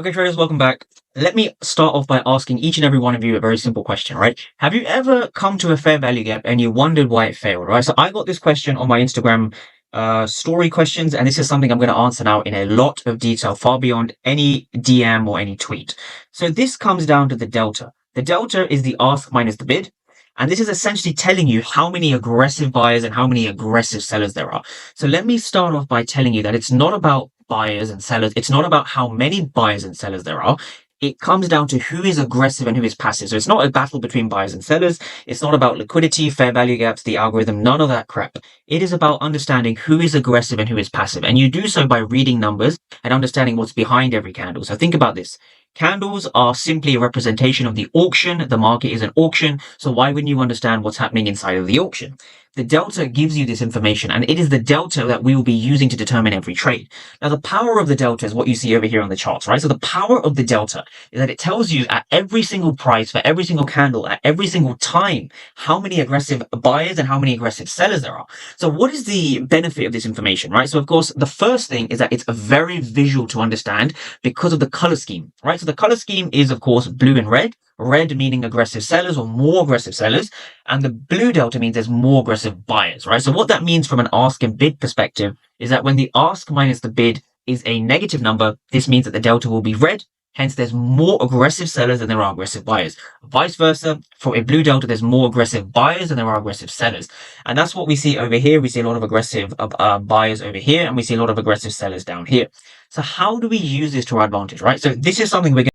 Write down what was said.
Okay, traders, welcome back. Let me start off by asking each and every one of you a very simple question, right? Have you ever come to a fair value gap and you wondered why it failed, right? So I got this question on my Instagram story questions, and this is something I'm going to answer now in a lot of detail, far beyond any DM or any tweet. So this comes down to the delta. The delta is the ask minus the bid. And this is essentially telling you how many aggressive buyers and how many aggressive sellers there are. So let me start off by telling you that it's not about buyers and sellers. It's not about how many buyers and sellers there are. It comes down to who is aggressive and who is passive. So it's not a battle between buyers and sellers. It's not about liquidity, fair value gaps, the algorithm, none of that crap. It is about understanding who is aggressive and who is passive. And you do so by reading numbers and understanding what's behind every candle. So think about this. Candles are simply a representation of the auction. The market is an auction. So why wouldn't you understand what's happening inside of the auction? The delta gives you this information, and it is the delta that we will be using to determine every trade. Now, the power of the delta is what you see over here on the charts, right? So the power of the delta is that it tells you at every single price, for every single candle, at every single time, how many aggressive buyers and how many aggressive sellers there are. So what is the benefit of this information, right? So of course, the first thing is that it's very visual to understand because of the color scheme, right? So the color scheme is, of course, blue and red. Red meaning aggressive sellers or more aggressive sellers, and the blue delta means there's more aggressive buyers, right? So what that means from an ask and bid perspective is that when the ask minus the bid is a negative number, this means that the delta will be red. Hence, there's more aggressive sellers than there are aggressive buyers. Vice versa, for a blue delta, there's more aggressive buyers than there are aggressive sellers. And that's what we see over here. We see a lot of aggressive buyers over here, and we see a lot of aggressive sellers down here. So how do we use this to our advantage, right? So this is something we're